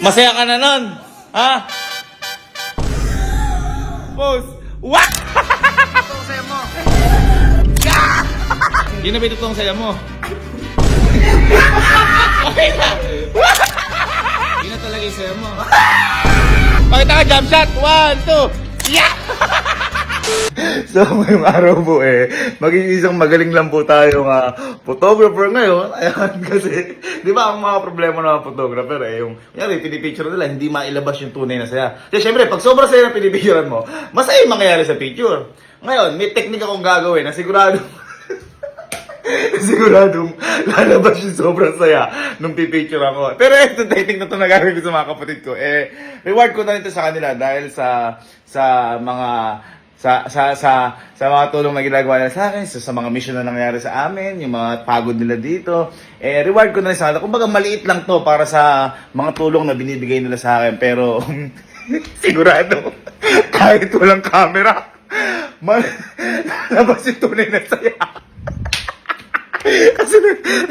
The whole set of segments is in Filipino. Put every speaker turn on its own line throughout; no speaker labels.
Masaya ka na nun? Ha? Pose. What?
Ito sa'yo mo.
Yun na ba itong saya mo? Okay na. Yun na talaga yung saya mo. Pakita ka jump shot. 1, 2. Yeah!
So, ngayong araw po maging isang magaling lang po tayong photographer ngayon. Ayan, kasi, di ba, ang mga problema ng mga photographer yung, kunyari, pinipicture nila, hindi mailabas yung tunay na saya. Kasi, syempre, pag sobrang saya na pinipicturean mo, masaya yung mangyayari sa picture. Ngayon, may technique akong gagawin na siguradong lalabas yung sobrang saya nung pipicture ako. Pero itong technique na ito na gagawin ko sa mga kapatid ko, reward ko na ito sa kanila dahil sa mga mga tulong na ginagawa nila sa akin, sa mga mission na nangyari sa amin, yung mga pagod nila dito, reward ko na rin sa kanila. Kumbaga maliit lang to para sa mga tulong na binibigay nila sa akin, pero sigurado, kahit walang camera, lalabas yung tunay na saya. Kasi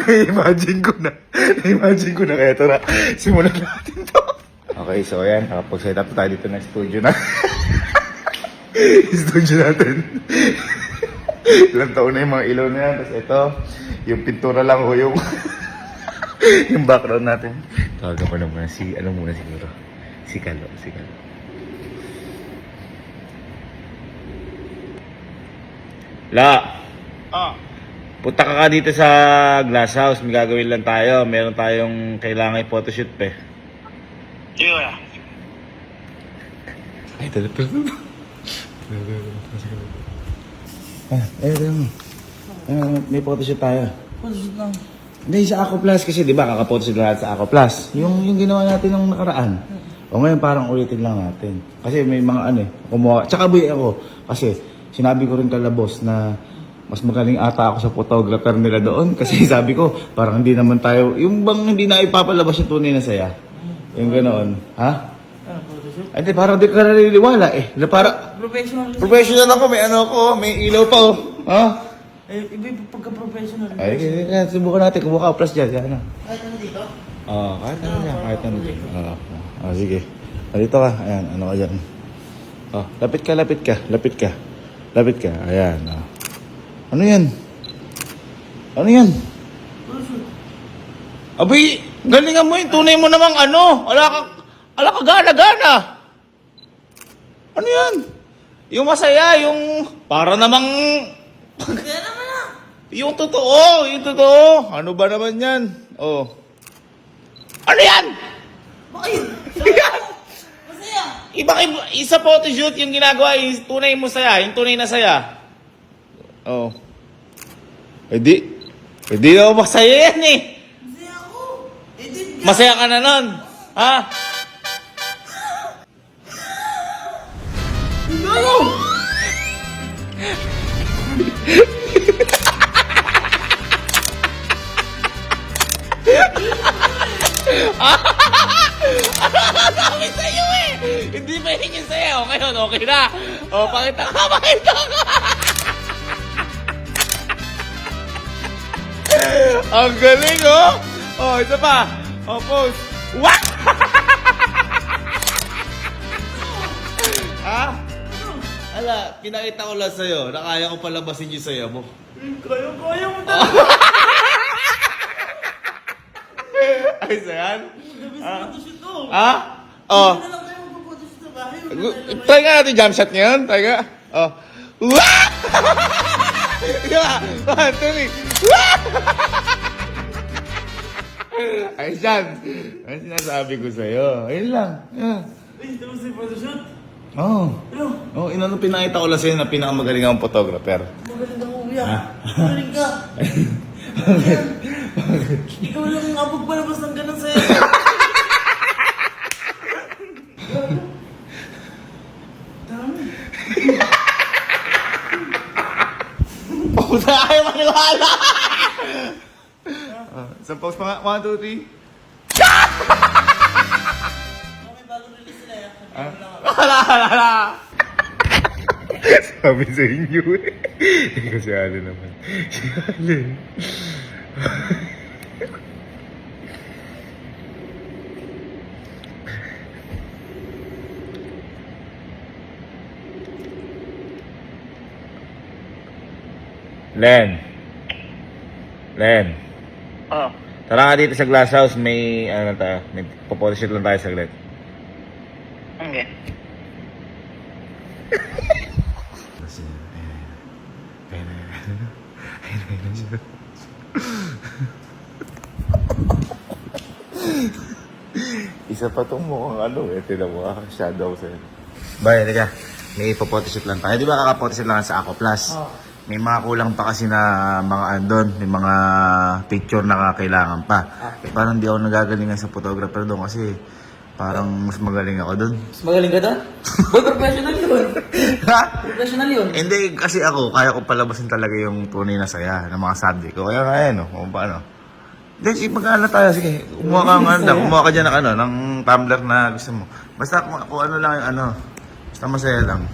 na-imagine ko na kaya ito na, simulan natin to. Okay, so ayan, kapag-set up tayo dito ng studio na. Studio natin. Ilang taon na yung mga ilaw na yan. Tapos ito, yung pintura lang o yung yung background natin. Tawagan ko na muna siguro. Si Kalo.
La! Punta ka dito sa glass house. May gagawin lang tayo. Meron tayong kailangan photoshoot pe.
Sige kuya.
Ay, talagang. May photoshoot tayo.
Photoshoot lang.
Hindi, sa Ako Plus kasi, di ba, kaka-photoshoot lahat sa Ako Plus. Yung ginawa natin ng nakaraan. O ngayon, parang ulitin lang natin. Kasi may mga kumuha. Tsaka boy ako, kasi sinabi ko rin kala boss na mas magaling ata ako sa photographer nila doon. Kasi sabi ko, parang hindi naman tayo, yung bang hindi na ipapalabas yung tunay na saya. Yung ganoon. Ha?
Ano, photoshoot?
Hindi, parang di ka naniniwala
Professional.
Professional ako, may ilaw pa oh. Ha?
Iba yung pagka-professional.
Ay, subukan natin, kumuha ka plus dyan. Yan na.
Kahit ano dito?
Oo, kahit ano dyan, kahit ano dyan. Sige. Dito ka, ayan, ano ka dyan. Lapit ka. Ayan, Ano yan?
Photoshoot.
Abay, galingan mo yung tunay mo namang ala ka gana-gana. Ano yan? Yung masaya, yung para namang
Kaya naman na.
yung totoo. Ano ba naman yan? Oh. Ano yan?
Bakit?
Yan!
Masaya.
Isa photoshoot yung ginagawa, yung tunay mo saya, yung tunay na saya. Oh. Hindi na masaya yan eh.
Masaya ako. Edit ka.
Masaya ka na nun. Ha?
Ano?
Sabi sa'yo eh! Hindi pa hingin sa'yo. Okay yun, okay na. O, pakita ka. Ang galing, oh! Oh, isa pa. Oh, pose. What? Ha? Ala, pinakita ko lang sa'yo na kaya ko palabasin yung saya mo.
Kaya mo talaga.
Ay, sayan?
Dabis photoshoot to.
Ha? Oh.
Hindi na lang tayo magpo-photoshoot sa bahay.
Try nga natin jump shot ngayon. Try nga. Oh. Wah! Diba? 1, 2, 3. Wah! Ay, Jan. Ano sinasabi ko sa'yo? Ayun lang. Yeah.
Ay, dabis yung photoshoot.
Oo.
Ano?
Inano pinakita ko lang sa'yo na pinakamagaling akong photographer.
Magaling ako, kuya. Magaling ka. Ikaw lang ang abog palabas ng ganun sa'yo. Dami.
Puta, ayaw maniwala!
Isang pause pa nga. 1, 2, 3.
Okay, bagong release sila ya.
Hala!
Sabi sa inyo eh. Kasi Allen naman. Si Allen. Len.
Oh.
Tara nga dito sa glass house, may ano tayo, may photoshoot lang tayo saglit.
Okay.
Isa pa tong mukhang ano eh, tinan mo shadow sa'yo. Bay, halika. May photoshoot lang tayo. Di ba kaka-photoshoot lang sa Ako Plus?
Oh.
May mga kulang pa kasi na mga andon, may mga picture na kailangan pa. Eh, parang di ako nagagalingan sa photographer doon kasi parang mas magaling ako doon.
Mas magaling ka doon? Boy, professional yun.
Ha?
Professional yun.
Hindi, kasi ako, kaya ko palabasin talaga yung tunay na saya ng mga subject ko. Kaya kaya, no? Kung paano. Hindi, magkano tayo. Sige, kumuha ka ng ano, kumuha ka dyan ng ano, ng tumbler na gusto mo. Basta kung ano lang yung ano, basta masaya lang.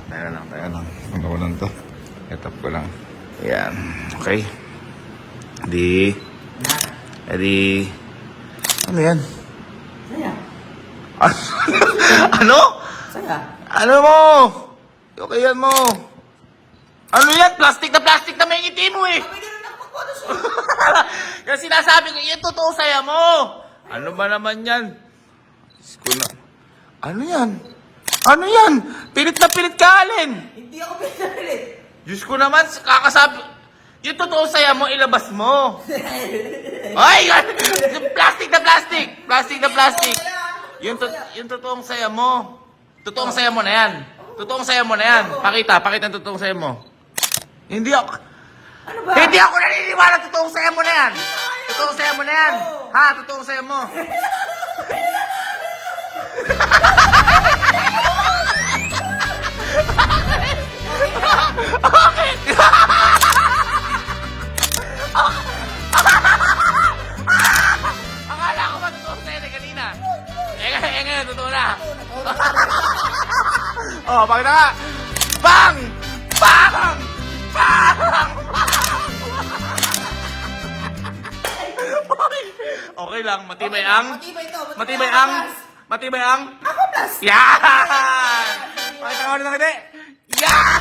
Tayo lang. Ano ko lang to. Etap ko lang. Ayan. Okay. Ready. Ano yan?
Saya.
Ano?
Saya.
Ano mo? Okay yan mo. Ano yan? Plastic na may ngiti mo eh.
May ganun ako mag-photoshoot.
Kasi sinasabi ko, yan totoo saya mo. Ano ba naman yan? Diyos ko na. Ano yan? Ano yan? Pilit na pilit ka, Alin.
Hindi ako pinapilit.
Diyos ko naman, kakasabi. Yung totoo saya mo, ilabas mo. Ay! Plastic na plastic. Plastic na plastic. Yung totoong saya mo. Totoong saya mo na yan. Totoong saya mo na yan. Pakita ang totoong saya mo. Hindi ako...
Ano ba?
Hindi ako naniniwala totoong saya mo na yan. Totoong saya mo na yan. Ha? Totoong saya mo. Akala ko ba totoong saya na kanina? Ngayon, totoo na. Oh, pakita nga. Bang! Bang! Bang! Okay lang, matibay ang...
Matibay to.
Matibay ang...
Ako plus.
Yan! Pakita ka ulit ng hindi. Yan!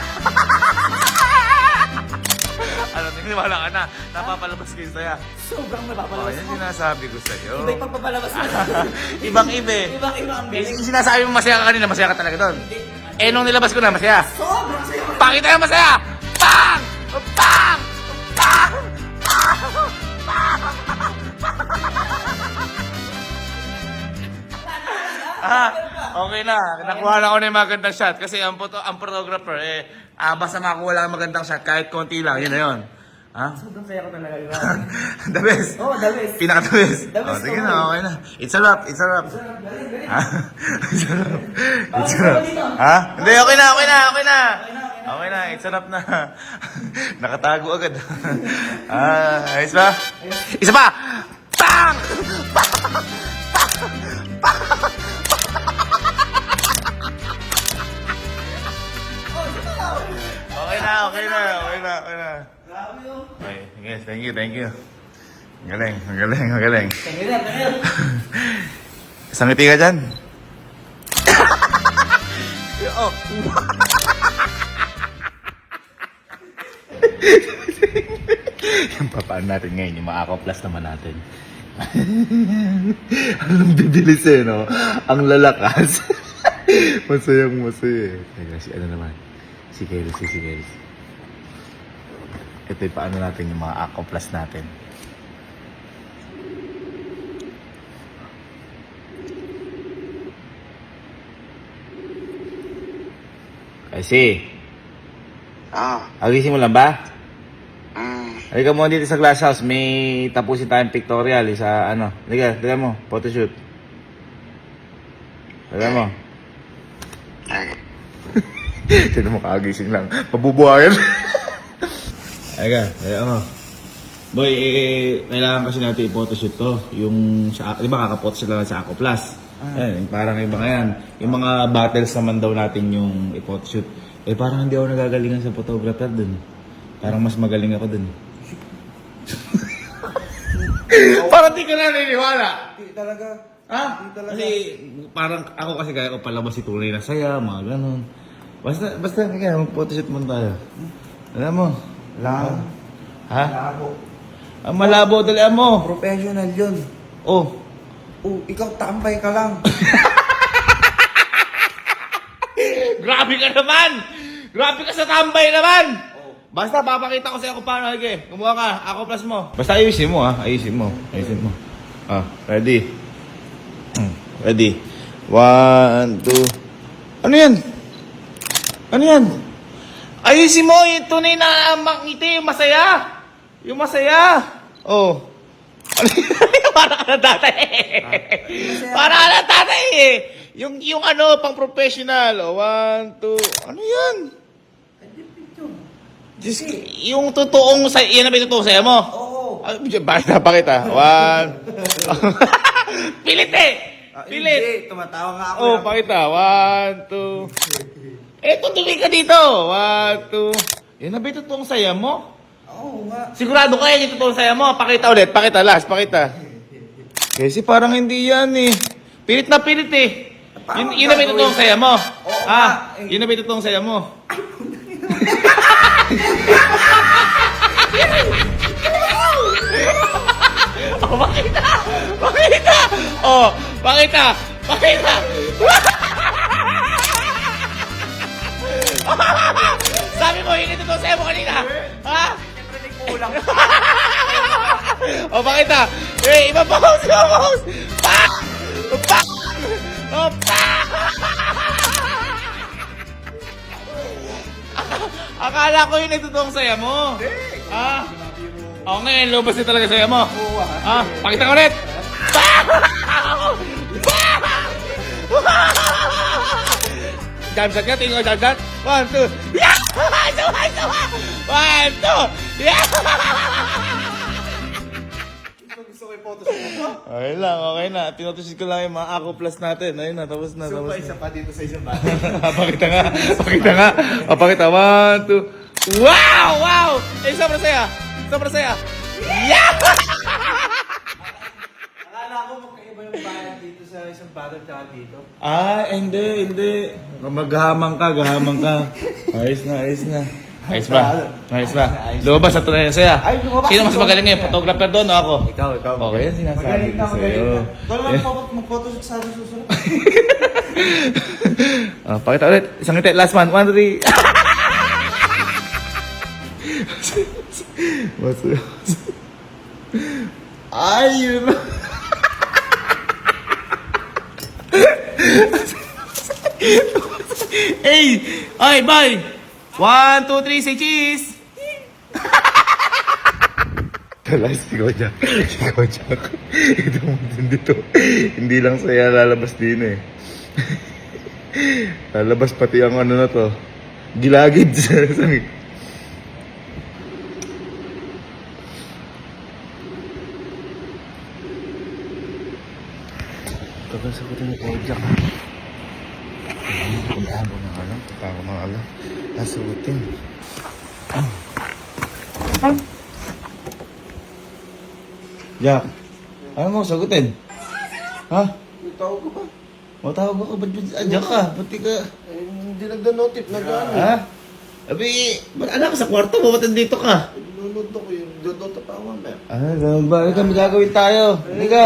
Ano, niniwala ka na. Napapalabas kayo saya.
Sobrang
Oh,
napapalabas
yan
mo.
sinasabi ko sa'yo.
Iba yung pagpapalabas mo.
Ibang-iba eh.
Ibang-iba ang galing.
Yung sinasabi mo masaya ka kanina, masaya ka talaga doon. Eh, nung nilabas ko na, masaya.
Sobrang saya.
Pakita yung masaya! Bang! Bang! Bang! Okay na. Nakuha na ako na yung magandang shot. Kasi ang photographer, basta makakuha lang ang magandang shot, kahit konti lang, yun na yun. Ha?
Sobrang saya ko talaga. Iba.
The best.
Oh, the best.
Pinaka-the best.
The best
Sige
ko.
na, okay na. It's a wrap. Ha? It's a wrap. It's a wrap. Ha? Hindi, okay na. Okay na, it's a wrap na. Nakatago agad. Ayos ba? Isa pa! Bang! Okay na.
Grabe yun.
Okay, yes, thank you. Ang galing.
Tingnan.
Isang ngiti ka dyan. Oh. Yung papaan natin ngayon, yung mga Ako Plus naman natin. Alam, bibilis eh, no? Ang lalakas. Masayang masaya eh. Teka, si ano naman? Si Kelsey. Ito yung paano natin yung mga Ako Plus natin. Kasi, agising mo lang ba? Halika mo dito sa glass house, may tapusin tayong pictorial, isa ano. Halika mo, photoshoot. Halika mo. Sino mo kaagising lang, pabubuhayan. Halika mo. Boy, kailangan kasi natin i-photoshoot to. Yung, di ba kaka-photoshoot lang sa Ako Plus? Ayan, parang iba nga yan. Yung mga battles naman daw natin yung i-photoshoot. Parang hindi ako nagagalingan sa photographer dun. Parang mas magaling ako dun. Parang di ka na naniniwala.
Hindi talaga.
Ha? Kasi parang ako kasi kaya ko palabas si tunay na saya, mga ganun. Basta kaya mag-photoshoot muna tayo. Alam mo,
Lang.
Ha?
Labo.
Ang malabo, dalian mo.
Professional yun.
Oh.
Oh, ikaw tambay ka lang.
Grabe ka naman! Grabe ka sa tambay naman! Basta papakita ko sa'yo kung paano. Sige, kumuha ka. Ako plus mo.
Basta ayusin mo, ha? Ayusin mo. Ayusin mo. Ready? Ready? 1, 2. Ano yan? Ano yan?
Ayusin mo yung tunay na makiti, yung masaya. Yung masaya. Oh. Ano yun? Para ka na tatay. Para ka na tatay eh. Yung ano, pang professional. Oh, 1, 2. Ano yan? Just, yung totoong sa yan na ba yung totoong saya mo?
Oo.
Bakit napakita? 1. Pilit eh. Pilit.
Hindi, tumatawa nga ako.
Oh, pakita. 1, 2. Eh, tutuloy ka dito. 1, 2. Yan na ba yung totoong saya mo?
Oo nga.
Sigurado ka yan yung totoong saya mo. Pakita ulit. Pakita. Last. Pakita. Kasi parang hindi yan eh. Pilit na pilit eh. Yun na ba yung totoong saya mo?
Oo nga.
Yun na ba yung totoong saya mo? Oh, pakita! Pakita! Oh, pakita! Pakita! Sabi mo, yun ito sa'yo mo kanina. Ha?
Siyempre may kulang.
Oh, pakita! Eh, iba pa house! Iba pa house! Pa! Pa! Oh, pa! Akala ko yun ito totoong saya mo. Ha? Oo, ngayon, lubas na talaga saya mo.
Oo
Ha? Pakita ko ulit! Jump shot ka, tingin ko jump shot. 1, 2. Yeah! Sawa! 1, 2. Yeah!
Gusto ko yung photoshoot mo.
Okay lang, okay na. Pinotosit ko lang yung mga Ako Plus natin. Ayun na, tapos na,
So,
tapos
pa
na.
isa pa dito sa isang bata.
Pakita nga. Pakita nga. Pakita. 1, 2.
Wow! Wow! Eh, sobrang saya. Sobrang saya. Yeah!
Akala ko magkaiba yung bayan dito sa isang bata at dito.
Hindi. Maghahamang ka. Ayos na.
Ayos ba? Ayos ba? Lumabas sa tunay na saya.
Ay, lumabas.
Sino mas magaling ngayon? Photographer doon o ako?
Ikaw.
Okay, yan sinasabi
Magaling
ko
ka,
sa'yo.
magaling ka. Wala lang mag-photoshoot sa akin susunod.
Pakita ulit. Isang ngiti. Last one. 1, 3. Ay, yun.
Hey! Ay, bye! 1, 2, 3, say cheese!
Talas, sigaw dyan. Ito mo din dito. Hindi lang saya lalabas din eh. Lalabas pati ang ano na to. Gilagid sa sangit. Kakasagutin ni Kojak. Puntaan ko ng alam. Kasagutin. Jack, ano mo sagutin? Ha?
Tawag ko ba?
Matawag ako, ba't Jack ka? Pati ka...
Hindi nagda-notif na gano'n.
Ha? Abi, ba't anak ka sa kwarto mo? Ba't nandito ka?
Nunod ako yung dodota pa ako, man.
Ganun ba? Halika, may gagawin tayo. Halika.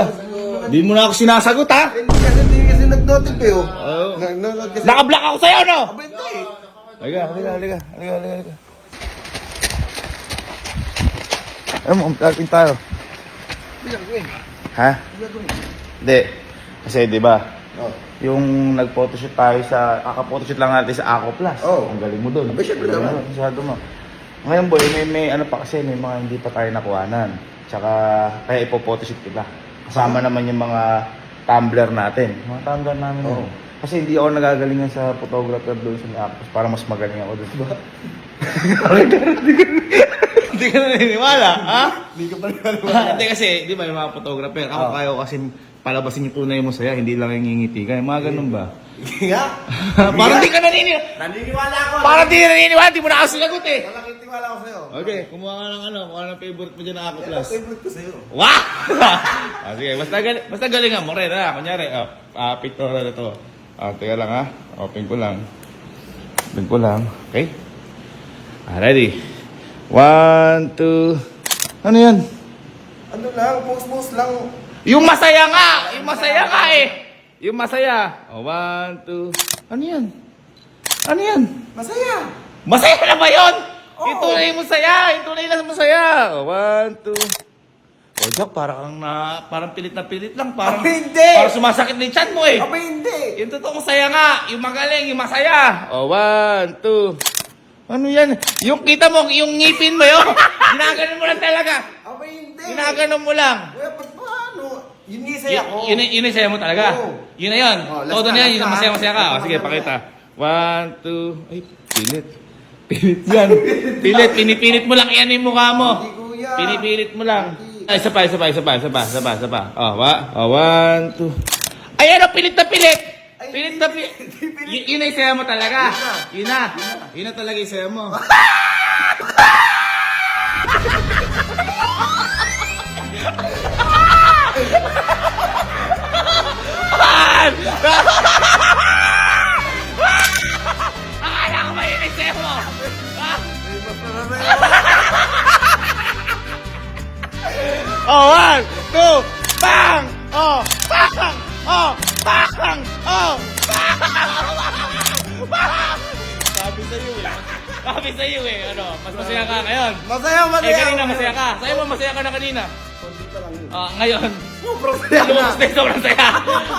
Di mo na ako sinasagot, ha?
Hindi kasi nag-notif eh, oh.
Oo.
Nag-notif kasi.
Nakablock ako sa'yo, no?
Aba, ito eh.
Halika. Ano mo, magkakain tayo.
Bilagawin.
Ha?
Bilagawin.
Hindi. Kasi, di ba?
Oh.
Yung nag-photoshoot tayo sa... Kaka-photoshoot lang natin sa Ako Plus.
Oo.
Ang galing mo dun.
Aba, syempre
Galing
naman.
mo, masyado mo. Ngayon, boy, may ano pa kasi, may mga hindi pa tayo nakuhanan. Tsaka, kaya ipo-photoshoot kita. Kasama naman yung mga tumbler natin. Mga tumbler namin.
Oo.
Kasi hindi ako nagagalingan sa photographer doon sa Ako Plus. Para mas magaling ako doon. Diba?
Hindi ka naniniwala, ha?
Hindi ka pa rin
Hindi kasi, di ba yung mga photographer, ako
Oh.
kaya ko kasi palabasin yung tunay mo saya, hindi lang yung ngingiti ka. Mga ganun ba?
Nga.
Parang di ka naniniwala.
Naniniwala ako.
Parang di ka naniniwala, di mo na ako sinagot eh.
Nakakitiwala ako sa'yo.
Okay, kumuha ka ng ano, kung ano favorite mo dyan na Ako
Ito,
Plus.
favorite ko sa'yo.
Wow! Sige, basta galingan mo rin ha. Kunyari, picture na ito. Teka lang ha. Open ko lang. Okay? Ready?
1, 2. Ano yan?
Ano lang, post lang.
Yung masaya nga! Yung masaya nga eh! Yung masaya. 1, 2. Ano yan? Ano yan?
Masaya.
Masaya na ba yun?
Oo.
Yung tunay mo saya. Yung tunay na masaya. 1, 2. O Jack, parang pilit na pilit lang. Parang,
Aba, hindi.
parang sumasakit na yung chan mo eh.
Aba, hindi.
Yung totoong saya nga. Yung magaling, yung masaya. 1, 2. Ano yan? Yung kita mo, yung ngipin mo yun. Ginaganon mo lang talaga.
Aba, hindi.
Ginaganon mo lang.
Kuya, ba't paano? Yun yung saya ko.
Yun yung saya mo talaga.
Oo.
Yun na yun.
Oh, last
Todo
na,
na yan.
last
Yun ang
na.
masaya-masaya ka. O,
Last
sige,
na,
pakita. 1, 2. Ay, pilit. Pilit yan. Pilit. Pinipilit mo lang yan yung mukha mo.
Hindi, kuya.
Pinipilit mo lang. Ay, isa pa. Oh, 1, 2. Ay, ano, pilit na pilit.
Ay,
Pilit na pilit. Yun na yung saya mo talaga. Yun na. Yun na talaga yung saya mo. Akala ko ba yun yung saya mo? Ha? Oh, 1, 2, bang! Oh, bang! Oh, bang! Oh, bang! Sabi sa'yo eh. Sabi sa'yo eh. Ano, mas masaya ka ngayon.
Masaya.
Eh, kanina masaya ka. Sa'yo mo, masaya ka na kanina.
Konti pa lang yun.
Ngayon.
Sobrang saya na.
Lumabas na yung sobrang saya.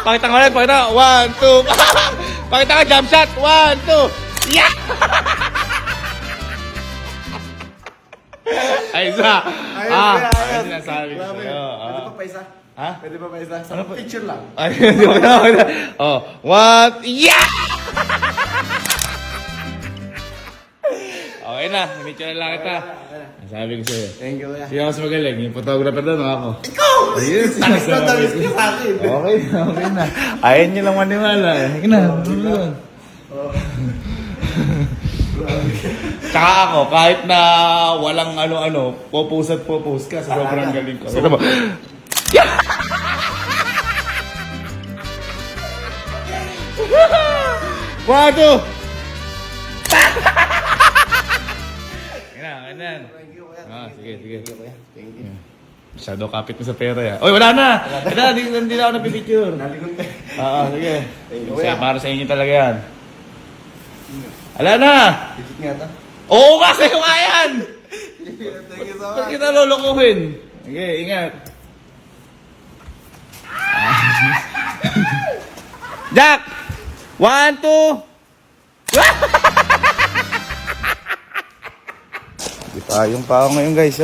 Pakita nga ulit, pakita. 1, 2, bang! Pakita ka, jump shot. 1, 2, yeah! Ay, isa.
Ayos.
Ayun sinasabi ko
Grabe.
sa'yo.
Pwede pa pa isa?
Ha?
Pwede pa pa isa? Sa
Ano pa?
picture lang.
Ay, hindi ko na. Oh, what? Yeah! Okay na, medyo na lang kita. Sabi ko sa'yo.
Thank you, kuya.
Hindi ako mas magaling. Yung photographer doon, ako.
Ikaw!
Ayun,
Talis na talis ka sa akin.
Okay na. Ayaw niyo lang maniwala. Sige na.
Tsaka ako, kahit na walang ano-ano, popost at popost ka, sa sobrang galing ko. Ito mo. Yeah! Wado! Ganyan.
Thank you, kuya.
Sige.
Thank you, kuya. Thank you.
Masyado kapit mo sa pera ya. Oy, wala na! Wala, hindi na ako napipicture.
Nalikod ka.
Sige.
Thank you,
Kasi
kuya.
para sa inyo talaga yan. Wala na!
Digit nga ito.
Oo nga, sa'yo nga yan!
Thank you so
Ba't
much.
kita lulukuhin? Sige, ingat. Jack! 1, 2...
Di pa yung pa ako ngayon guys.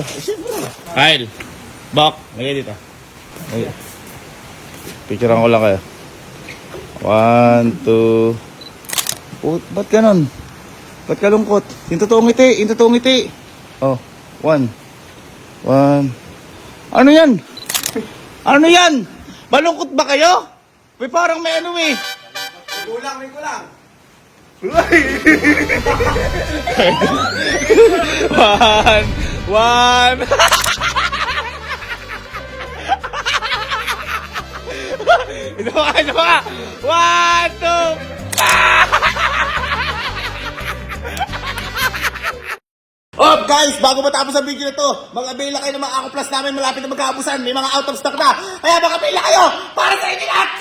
Kyle, Bok, lagay dito.
Ay. Picturean ko lang kayo. 1, 2. Ba't ganon? Ba't ka lungkot? Yung totoong ngiti. Oh, 1. Ano yan? Ano yan? Malungkot ba kayo? May parang may ano eh.
May kulang.
1. Ito ka. 1, 2.
Oh guys, bago matapos ang video na to, mag-avail na kayo ng mga Ako Plus namin malapit na magkaabusan. May mga out of stock na. Kaya mag-avail na kayo para sa inyo lahat!